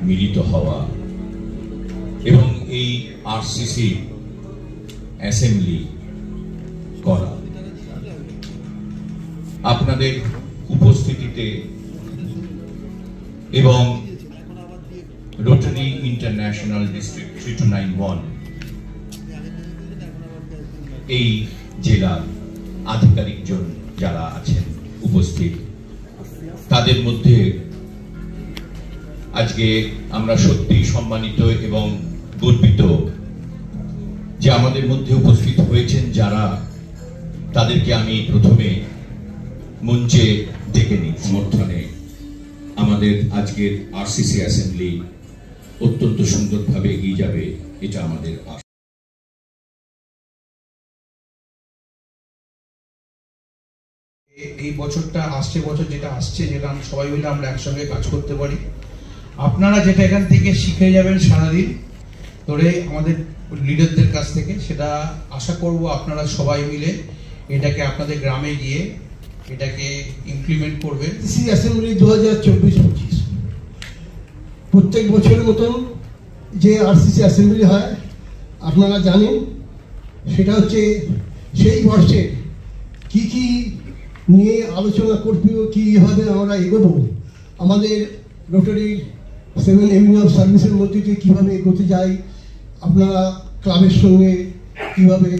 মিলিত হওয়া এবং এই আরসিসি অ্যাসেম্বলি করা, আপনাদের উপস্থিতিতে এবং রোটারি ইন্টারন্যাশনাল ডিস্ট্রিক্ট 3291 এই জেলার আধিকারিকজন যারা আছেন উপস্থিত, তাদের মধ্যে আজকে আমরা সত্যি সম্মানিত এবং গর্বিত যে আমাদের মধ্যে উপস্থিত হয়েছেন যারা, তাদেরকে আমি প্রথমে মঞ্চে ডেকে নিই। সমর্থনে আমাদের আজকের আরসিসি অ্যাসেম্বলি অত্যন্ত সুন্দরভাবে এগিয়ে যাবে, এটা আমাদের আশা। এই বছরটা আসছে, বছর যেটা আসছে, যেটা সবাই মিলে আমরা একসঙ্গে কাজ করতে পারি। আপনারা যেটা এখান থেকে শিখে যাবেন সারাদিন ধরে আমাদের লিডারদের কাছ থেকে, সেটা আশা করব আপনারা সবাই মিলে এটাকে আপনাদের গ্রামে গিয়ে এটাকে ইমপ্লিমেন্ট করবেন। আরসিসি অ্যাসেম্বলি 2024-25 প্রত্যেক বছরের মতন যে আরসিসি অ্যাসেম্বলি হয় আপনারা জানেন, সেটা হচ্ছে সেই বর্ষে কি কি নিয়ে আলোচনা করবে, কীভাবে আমরা এগোবো, আমাদের রোটারি 7 এভিনিউ অফ সার্ভিসের মধ্যে দিয়ে কীভাবে এগোতে যাই, আপনারা ক্লাবের সঙ্গে কীভাবে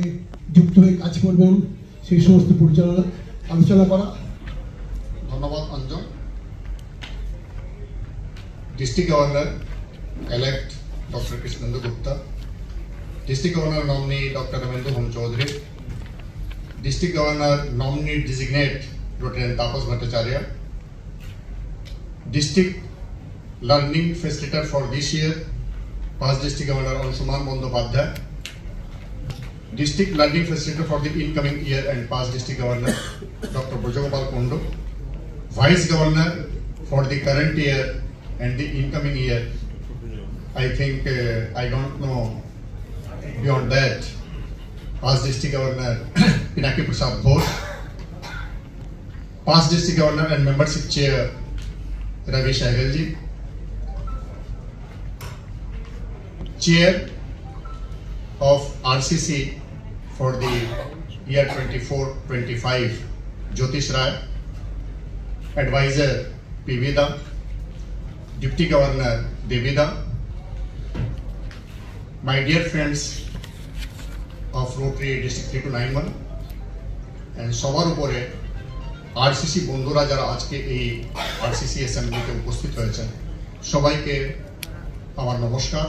যুক্ত হয়ে কাজ করবেন, সেই সমস্ত আলোচনা করা। ধন্যবাদ Anjan. District governor elect Dr. Krishnendu Gupta, District Governor nominee Dr. Ramindu Hom Chaudhary, District Governor nominee designate Dr. Tapas Bhattacharya, District Learning Facilitator for this year, past District Governor Anshuman Bandyopadhyay, District Learning Facilitator for the incoming year and past District Governor Dr. Brajagopal Kundu, Vice Governor for the current year and the incoming year. I think I don't know beyond that. Past District Governor Pinaki Prasad Ghosh, past District Governor and Membership Chair Ravi Sehgalji, Chair of RCC for the year 24-25 Jyotish Rai, Advisor P. Vida, Deputy Governor Devida, my dear friends of Rotary District 3291 and সবার উপরে RCC বন্ধুরা যারা আজকে এই RCC অ্যাসেম্বলিতে উপস্থিত হয়েছেন, সবাইকে আমার নমস্কার।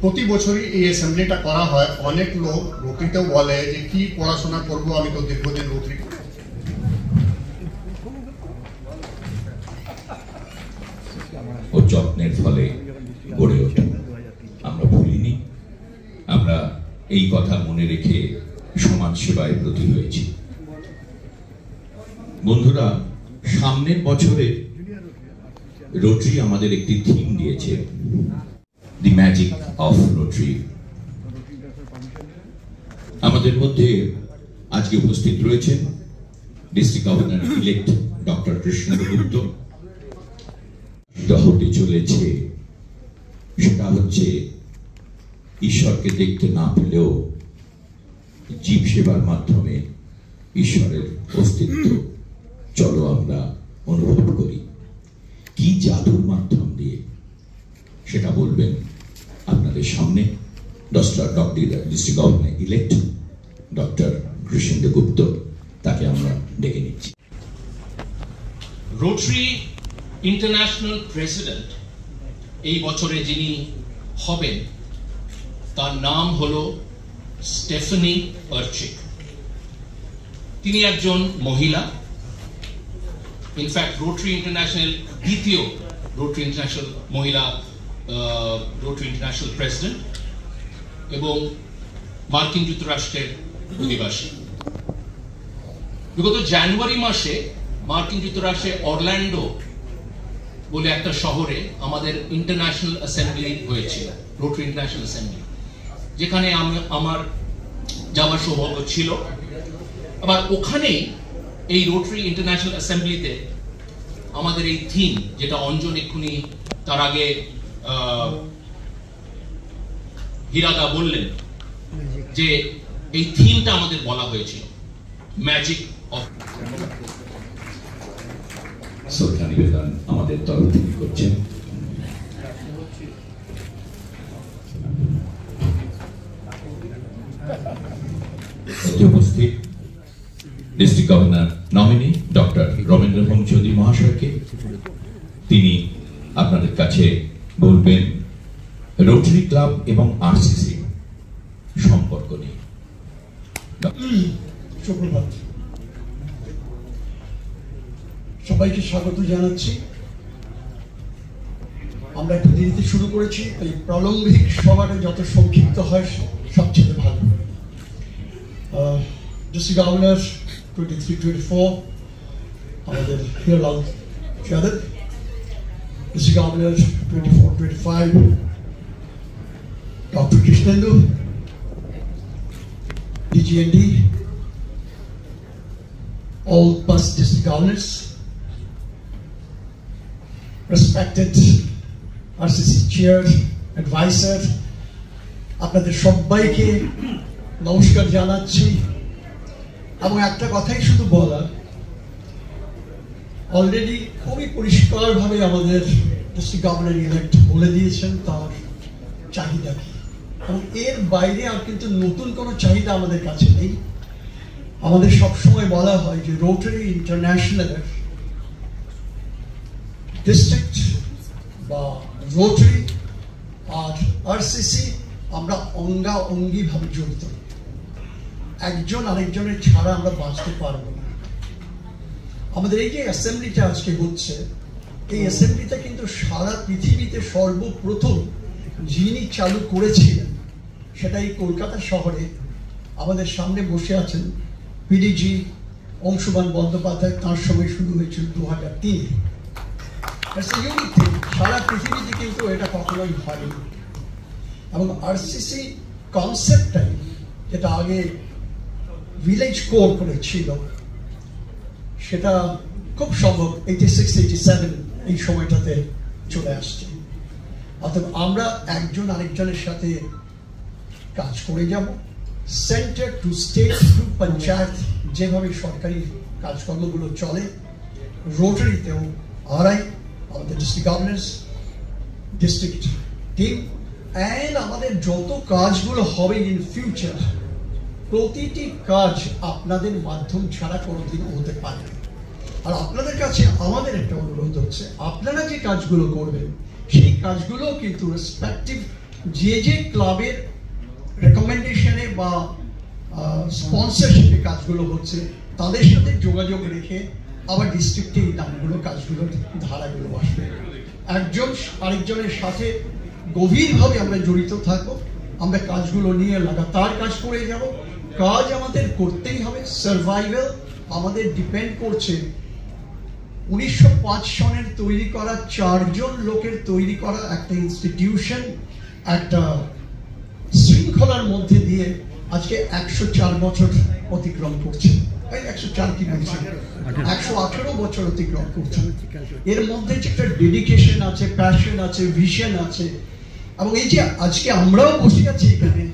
প্রতি বছরই এই অ্যাসেম্বলিটা করা হয়। অনেক লোক রোটারিতেও বলে যে কি পড়াশোনা করব, আমি তো দীর্ঘদিন রোটারি ও যত্নের ফলে গড়ে ওঠে। আমরা ভুলিনি, আমরা এই কথা মনে রেখে সমাজ সেবায় ব্রতী হয়েছি। বন্ধুরা, সামনের বছরে রোটারি আমাদের একটি থিম দিয়েছে, দি ম্যাজিক অফ রোটারি। আমাদের মধ্যে আজকে উপস্থিত রয়েছেন district governor elect doctor Krishnendu Gupta. হতে চলেছে সেটা হচ্ছে ঈশ্বরকে দেখতে না পেলেও জীব সেবার মাধ্যমে ঈশ্বরের অস্তিত্ব চলো আমরা অনুভব করি। কি জাদুর মাধ্যম দিয়ে সেটা বলবেন আপনাদের সামনে district governor elect doctor Krishnendu Gupta. তাকে আমরা ডেকে নিচ্ছি। রোটারি ইন্টারন্যাশনাল প্রেসিডেন্ট এই বছরে যিনি হবেন তার নাম হলো স্টেফানি আর্চিক। তিনি একজন মহিলা, ইনফ্যাক্ট রোটারি ইন্টারন্যাশনাল দ্বিতীয় রোটারি ইন্টারন্যাশনাল মহিলা রোটারি ইন্টারন্যাশনাল প্রেসিডেন্ট এবং মার্কিন যুক্তরাষ্ট্রের অধিবাসী। বিগত জানুয়ারি মাসে মার্কিন যুক্তরাষ্ট্রের অরল্যান্ডো বলে একটা শহরে আমাদের ইন্টারন্যাশনাল অ্যাসেম্বলি হয়েছিল, রোটারি ইন্টারন্যাশনাল অ্যাসেম্বলি, যেখানে আমার যাওয়ার সৌভাগ্য ছিল। আবার ওখানেই এই রোটারি ইন্টারন্যাশনাল অ্যাসেম্বলিতে আমাদের এই থিম, যেটা অঞ্জন এক্ষুনি তার আগে হীরাদা বললেন যে এই থিমটা আমাদের বলা হয়েছিল ম্যাজিক অফ। শ্রদ্ধা নিবেদন আমাদের তরফ থেকে করছেন উপস্থিত district governor nominee doctor Rabindra home Chowdhury মহাশয়কে। তিনি আপনাদের কাছে বলবেন রোটারি ক্লাব এবং আরসিসি সম্পর্ক নিয়ে। সুপ্রভাত, সবাইকে স্বাগত জানাচ্ছি। আমরা একটু দেরিতে শুরু করেছি, তাই প্রারম্ভিক সভাটা যত সংক্ষিপ্ত হয় সবচেয়ে ভালো। ডিস্ট্রিক্ট গভর্নর 23-24 আমাদের Hiralal Yadav, district governor 24-25 doctor Krishnendu, DGND, all past district governors, respected RCC chair, advisor, আপনাদের সবাইকে নমস্কার জানাচ্ছি। এবং একটা কথাই শুধু বলার, অলরেডি খুবই পরিষ্কারভাবে আমাদের ডিস্ট্রিক্ট গভর্নর ইলেক্ট বলে দিয়েছেন তার চাহিদা কি, এবং এর বাইরে আর কিন্তু নতুন কোনো চাহিদা আমাদের কাছে নেই। আমাদের সবসময় বলা হয় যে রোটারি ইন্টারন্যাশনালের ডিস্ট্রিক্ট বা রোটারি আর আরসিসি আমরা অঙ্গাঅঙ্গিভাবে জড়িত। একজন আরেকজনের ছাড়া আমরা বাঁচতে পারবো না। আমাদের এই যে অ্যাসেম্বলিটা আজকে হচ্ছে, এই অ্যাসেম্বলিটা কিন্তু সারা পৃথিবীতে সর্বপ্রথম যিনি চালু করেছিলেন সেটা এই কলকাতা শহরে আমাদের সামনে বসে আছেন পিডিজি অংশুমান বন্দ্যোপাধ্যায়। তার সময় শুরু হয়েছিল 2003। সারা পৃথিবীতে কিন্তু এটা কখনোই হয়নি। এবং আরসিসি কনসেপ্টটাই, যেটা আগে ভিলেজ কোর করে ছিল, সেটা খুব সম্ভব 86-87 এই সময়টাতে চলে আসছে। অর্থাৎ আমরা একজন আরেকজনের সাথে কাজ করে যাব। Centre to state to panchayat যেভাবে সরকারি কাজকর্মগুলো চলে, রোটারিতেও আমাদের district governors, district team and আমাদের যত কাজগুলো হবে ইন ফিউচার, প্রতিটি কাজ আপনাদের মাধ্যম ছাড়া কোনোদিন হতে পারে না। আর আপনাদের কাছে আমাদের একটা অনুরোধ হচ্ছে, আপনারা যে কাজগুলো করবেন সেই কাজগুলো কিন্তু রেসপেক্টিভ যে ক্লাবের রেকমেন্ডেশনে বা স্পন্সরশিপে কাজগুলো হচ্ছে তাদের সাথে যোগাযোগ রেখে আবার ডিস্ট্রিক্টে এই নামগুলো কাজগুলোর ধারাগুলো আসবে। একজন আরেকজনের সাথে গভীরভাবে আমরা জড়িত থাকবো। আমরা কাজগুলো নিয়ে লাগাতার কাজ করে যাব। কাজ আমাদের করতেই হবে। সার্ভাইভাল আমাদের ডিপেন্ড করছে 1905 সনের তৈরি করা 4 জন লোকের তৈরি করা একটা ইনস্টিটিউশন, একটা শৃঙ্খলার মধ্যে দিয়ে আজকে 104 বছর অতিক্রম করছে। 104 কি বলছি, 118 বছর অতিক্রম করছে। এর মধ্যে যে একটা ডেডিকেশন আছে, প্যাশন আছে, ভিশন আছে। এবং এই যে আজকে আমরাও বসে আছি এখানে,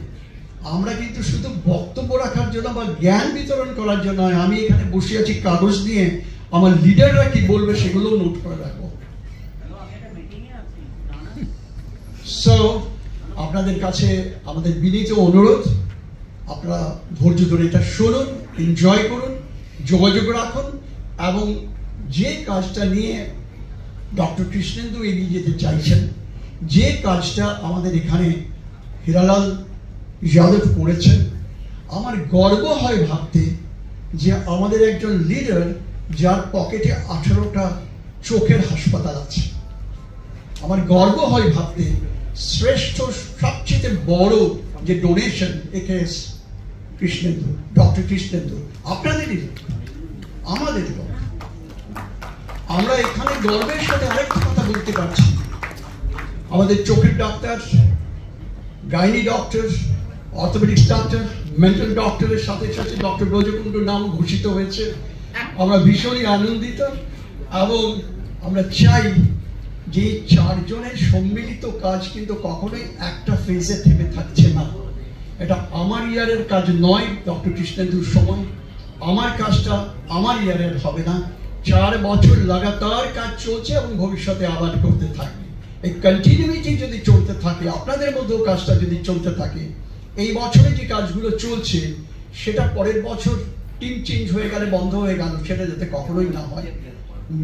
আমরা কিন্তু শুধু বক্তব্য রাখার জন্য বা জ্ঞান বিতরণ করার জন্য নয়। আমি এখানে বসে আছি কাগজ নিয়ে, আমার লিডাররা কি বলবে সেগুলো নোট করে রাখবো। সো আপনাদের কাছে আমাদের বিনীত অনুরোধ, আপনারা ধৈর্য ধরে এটা শুনুন, এনজয় করুন, যোগাযোগ রাখুন, এবং যে কাজটা নিয়ে ডক্টর কৃষ্ণেন্দু এগিয়ে যেতে চাইছেন, যে কাজটা আমাদের এখানে হীরালাল যাদব করেছেন, আমার গর্ব হয় ভাবতে যে আমাদের একজন লিডার যার পকেটে 18টা চোখের হাসপাতাল আছে। আমার গর্ব হয় ভাবতে শ্রেষ্ঠ সবচেয়ে বড় যে donation AKS Krishnendu, doctor Krishnendu আপনাদেরই লোক, আমাদের লোক। আমরা এখানে গর্বের সাথে আরেকটা কথা বলতে পারছি, আমাদের চোখের doctor, gynae doctor, orthopaedics doctor, mental ডক্টরের সাথে সাথে ডক্টর ব্রজকুণ্ডুর নাম ঘোষিত হয়েছে। আমরা ভীষণই আনন্দিত। এবং আমরা চাই যে 4 জনের সম্মিলিত কাজ কিন্তু কখনোই একটা ফেজে থেমে থাকছে না। এটা আমার ইয়ারের কাজ নয়, ডক্টর কৃষ্ণেন্দুর সময় আমার কাজটা আমার ইয়ারের হবে না, 4 বছর লাগাতার কাজ চলছে এবং ভবিষ্যতে আবার করতে থাকবে। এই কন্টিনিউইটি যদি চলতে থাকে, আপনাদের মধ্যেও কাজটা যদি চলতে থাকে, এই বছরে যে কাজগুলো চলছে সেটা পরের বছর টিম চেঞ্জ হয়ে গেলে বন্ধ হয়ে গেল, সেটা যাতে কখনোই না হয়।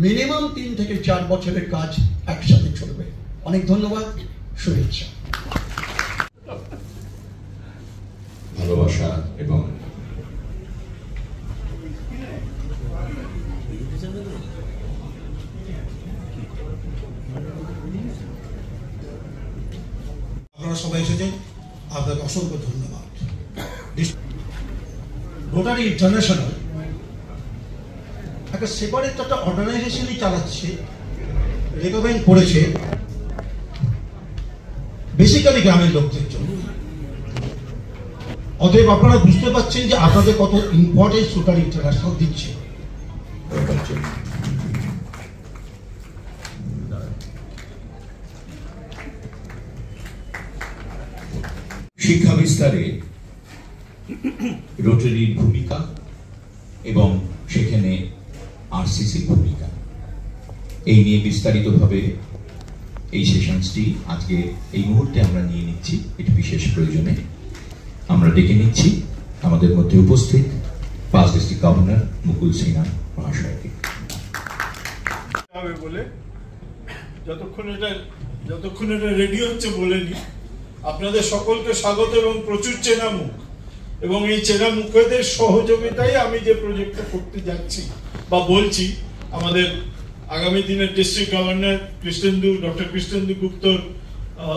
মিনিমাম 3 থেকে 4 বছরের কাজ একসাথে চলবে। অনেক ধন্যবাদ, শুভেচ্ছা। ভালোবাসা এবং আপনারা সবাই এসেছেন, আপনাকে অসংখ্য ধন্যবাদ। রোটারি ইন্টারন্যাশনাল একটা সেপারেট একটা অর্গানাইজেশনই চালাচ্ছে, রেকমেন্ড করেছে বেসিক্যালি গ্রামের লোকদের জন্য। অতএব আপনারা বুঝতে পারছেন যে আপনাদের কত ইম্পর্টেন্স রোটারি ইন্টারন্যাশনাল দিচ্ছে। শিক্ষা বিস্তারে রোটারির ভূমিকা এবং সেখানে আরসিসির ভূমিকা, এই নিয়ে বিস্তারিতভাবে এই সেশনসটি আজকে এই মুহূর্তে আমরা নিয়ে নিচ্ছি। এটি বিশেষ প্রয়োজনে আমরা ডেকে নিচ্ছি আমাদের মধ্যে উপস্থিত 5 ডিস্ট্রিক্ট গভর্নর মুকুল সিনহা মহাশয়কে। বলে যতক্ষণ এটা রেডি হচ্ছে বলেনি, আপনাদের সকলকে স্বাগত এবং প্রচুর চেনা মুখ, এবং এই চেনা মুখদের সহযোগিতায় আমি যে প্রজেক্টটা করতে যাচ্ছি বা বলছি, আমাদের আগামী দিনের ডিস্ট্রিক্ট গভর্নর ডক্টর কৃষ্ণেন্দু গুপ্তর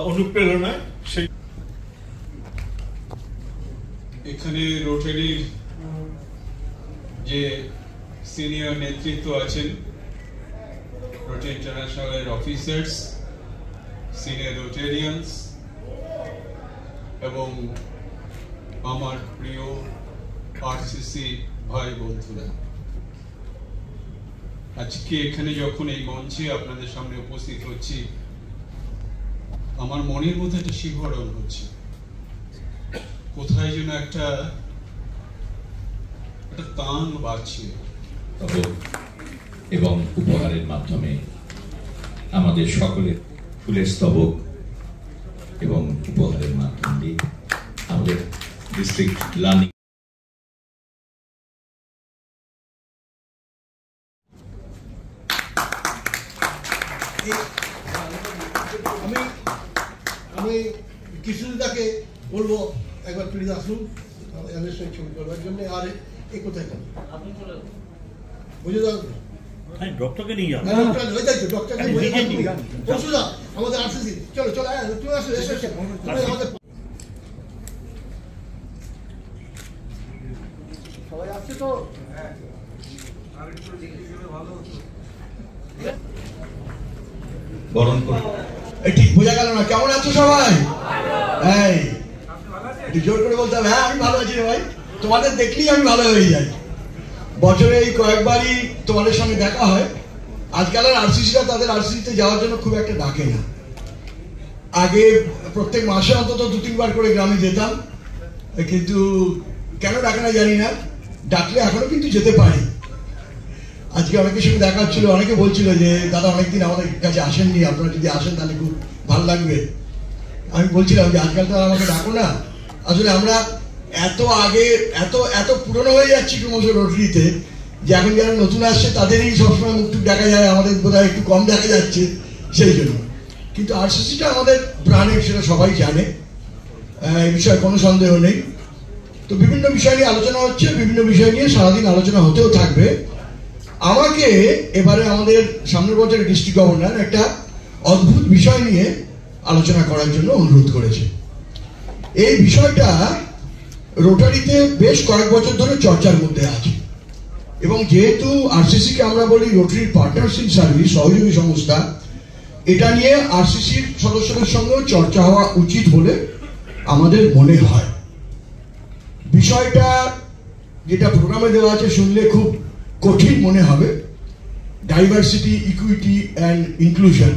অনুপ্রেরণায় সেই এখানে রোটারির যে সিনিয়র নেতৃত্ব আছেন, রোটারি ইন্টারন্যাশনালের অফিসার্স, সিনিয়র রোটারিয়ানস এবং আমার প্রিয় আরসিসি ভাই বন্ধুরা, আজকে এখানে যখন এই মঞ্চে আপনাদের সামনে উপস্থিত হচ্ছি, আমার মনের মধ্যে একটা শিহরণ হচ্ছে। কোথায় যেন একটা তান বাজছে। এবং উপহারের মাধ্যমে আমাদের সকলের ফুলের স্তবক এবং উপহারের মাধ্যমে আমাদের ডিস্ট্রিক্ট লার্নিং আমি কৃষ্ণদাকে বলবো একবার প্লিজ আসুন এদের সঙ্গে ছবি করবার জন্য। আর এই কোথায় কেন বুঝে দাও, ডক্টরকে নিয়ে যাও, আমাদের আরসিসি চলো চলো তুমি আসো, এসো আমাদের সবাই আসছে তো। বরণ করে ঠিক বোঝা গেল না। কেমন আছো সবাই? জোর করে বলতে হবে, হ্যাঁ আমি ভালো আছি রে ভাই। তোমাদের দেখলেই আমি ভালো হয়ে যাই। বছরে এই কয়েকবারই তোমাদের সঙ্গে দেখা হয়। আজকাল আর আরসিসিরা তাদের আরসিসিতে যাওয়ার জন্য খুব একটা ডাকে না। আগে প্রত্যেক মাসে অন্তত 2-3 বার করে গ্রামে যেতাম, কিন্তু কেন ডাকে না জানি না। ডাকলে এখনো কিন্তু যেতে পারি। আজকে অনেকের সঙ্গে দেখা হচ্ছিল, অনেকে বলছিল যে দাদা অনেকদিন আমাদের কাছে আসেননি, আপনারা যদি আসেন তাহলে খুব ভালো লাগবে। আমি বলছিলাম যে আজকাল তো আমাকে ডাকো না। আসলে আমরা এত আগে এত পুরনো হয়ে যাচ্ছি ক্রমশ রোটারিতে, যে এখন যারা নতুন আসছে তাদেরই সবসময় মুখ দেখা যায়, আমাদের বোধহয় একটু কম দেখা যাচ্ছে সেই জন্য। কিন্তু আরসিসিটা আমাদের প্রাণের, সেটা সবাই জানে, এই বিষয়ে কোনো সন্দেহ নেই। তো বিভিন্ন বিষয় নিয়ে আলোচনা হচ্ছে, বিভিন্ন বিষয় নিয়ে সারাদিন আলোচনা হতেও থাকবে। আমাকে এবারে আমাদের সামনের বছরের ডিস্ট্রিক্ট গভর্নর একটা অদ্ভুত বিষয় নিয়ে আলোচনা করার জন্য অনুরোধ করেছে। এই বিষয়টা রোটারিতে বেশ কয়েক বছর ধরে চর্চার মধ্যে আছে, এবং যেহেতু আরসিসিকে আমরা বলি রোটারি পার্টনারশিপ সার্ভিস, সহযোগী সংস্থা, এটা নিয়ে আরসিসির সদস্যদের সঙ্গেও চর্চা হওয়া উচিত বলে আমাদের মনে হয়। বিষয়টা যেটা প্রোগ্রামে দেওয়া আছে শুনলে খুব কঠিন মনে হবে, ডাইভার্সিটি, ইকুইটি অ্যান্ড ইনক্লুশন,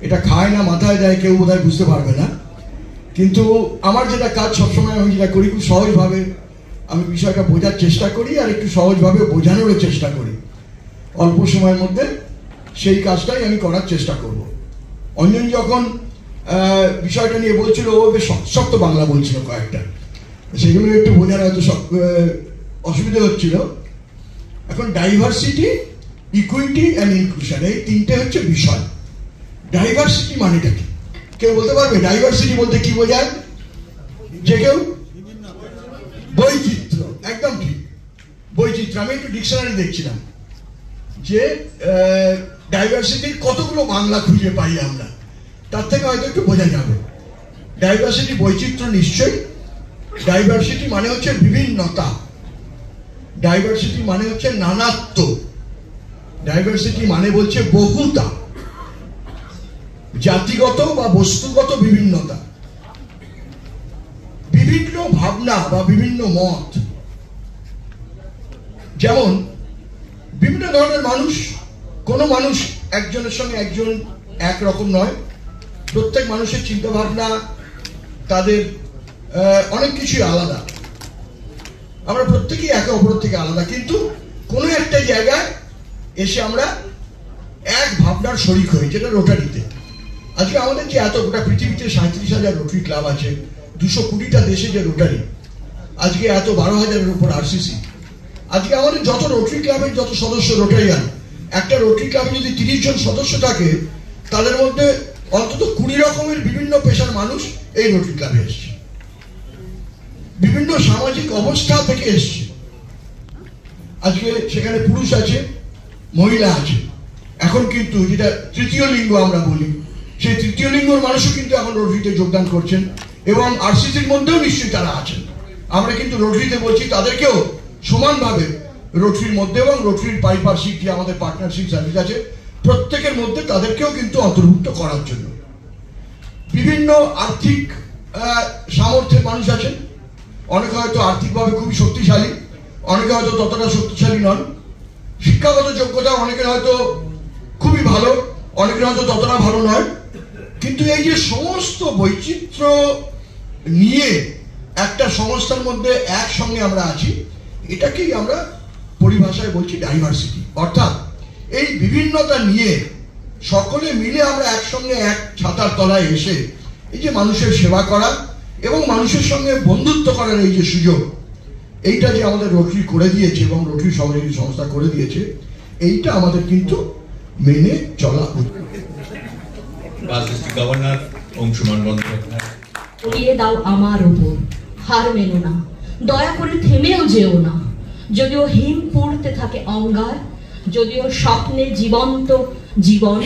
এটা খায় না মাথায় দেয় কেউ বোধহয় বুঝতে পারবে না, কিন্তু আমার যেটা কাজ সবসময় আমি যেটা করি খুব সহজভাবে আমি বিষয়টা বোঝার চেষ্টা করি আর একটু সহজভাবে বোঝানোর চেষ্টা করি। অল্প সময়ের মধ্যে সেই কাজটাই আমি করার চেষ্টা করব। অঞ্জন যখন বিষয়টা নিয়ে বলছিল ও বেশ শক্ত বাংলা বলছিল কয়েকটা, সেগুলো একটু বোঝার হয়তো অসুবিধা হচ্ছিল। এখন ডাইভার্সিটি, ইকুইটি অ্যান্ড ইনক্লুশন এই তিনটে হচ্ছে বিষয়। ডাইভার্সিটি মানেটা কি কেউ বলতে পারবে? ডাইভার্সিটি বলতে কি বোঝায়? যে কেউ? বৈচিত্র্য, একদম ঠিক, বৈচিত্র্য। আমি একটু ডিকশনারি দেখছিলাম যে ডাইভার্সিটির কতগুলো বাংলা খুঁজে পাই আমরা, তার থেকে হয়তো একটু বোঝা যাবে। ডাইভার্সিটি বৈচিত্র্য নিশ্চয়ই। ডাইভার্সিটি মানে হচ্ছে বিভিন্নতা, ডাইভার্সিটি মানে হচ্ছে নানাত্ব, ডাইভার্সিটি মানে বলছে বহুতা, জাতিগত বা বস্তুগত বিভিন্নতা, বিভিন্ন ভাবনা বা বিভিন্ন মত। যেমন বিভিন্ন ধরনের মানুষ, কোন মানুষ একজনের সঙ্গে একজন একরকম নয়, প্রত্যেক মানুষের চিন্তা ভাবনা, তাদের অনেক কিছুই আলাদা। আমরা প্রত্যেকেই একে অপরের থেকে আলাদা, কিন্তু কোনো একটা জায়গায় এসে আমরা এক ভাবনার শরিক হই, যেটা রোটারিতে। আজকে আমাদের যে এত গোটা পৃথিবীতে 37,000 রোটারি ক্লাব আছে, 220টা দেশে যে রোটারি, আজকে এত 12,000-এর উপর আরসিসি। আজকে আমাদের যত রোটারি ক্লাবের যত সদস্য রোটারিয়ান, একটা রোটারি ক্লাবে যদি 30 জন সদস্য থাকে, তাদের মধ্যে অন্তত 20 রকমের বিভিন্ন পেশার মানুষ এই রোটারি ক্লাবে এসছে, বিভিন্ন সামাজিক অবস্থা থেকে এসছে। আজকে সেখানে পুরুষ আছে, মহিলা আছে, এখন কিন্তু যেটা তৃতীয় লিঙ্গ আমরা বলি, সেই তৃতীয় লিঙ্গের মানুষও কিন্তু এখন রোটারিতে যোগদান করছেন, এবং আরসিসির মধ্যেও নিশ্চয়ই তারা আছেন। আমরা কিন্তু রোটারিতে বলছি তাদেরকেও সমানভাবে রোটারির মধ্যে এবং রোটারির পারিপার্শ্বিক যে আমাদের পার্টনারশিপ সার্ভিস আছে প্রত্যেকের মধ্যে তাদেরকেও কিন্তু অন্তর্ভুক্ত করার জন্য। বিভিন্ন আর্থিক সামর্থ্যের মানুষ আছেন, অনেকে হয়তো আর্থিকভাবে খুবই শক্তিশালী, অনেকে হয়তো ততটা শক্তিশালী নন। শিক্ষাগত যোগ্যতা অনেকের হয়তো খুবই ভালো, অনেকের হয়তো ততটা ভালো নয়। কিন্তু এই যে সমস্ত বৈচিত্র্য নিয়ে একটা সংস্থার মধ্যে একসঙ্গে আমরা আছি, এটাকেই আমরা পরিভাষায় বলছি ডাইভার্সিটি। অর্থাৎ এই বিভিন্নতা নিয়ে সকলে মিলে আমরা একসঙ্গে এক ছাতার তলায় এসে এই যে মানুষের সেবা করা এবং মানুষের সঙ্গে বন্ধুত্ব করার এই যে সুযোগ, এইটা যে আমাদের রোটারি করে দিয়েছে এবং রোটারি সহযোগী সংস্থা করে দিয়েছে, এইটা আমাদের কিন্তু মেনে চলা উচিত। গভর্নর অংশুমান বন্দ্যোপাধ্যায়, উড়িয়ে দাও আমার উপর, হার মেনো না, দয়া করে থেমেও যেও না। যদিও হিম পড়তে থাকে অঙ্গার, যদিও স্বপ্নে জীবন্ত জীবন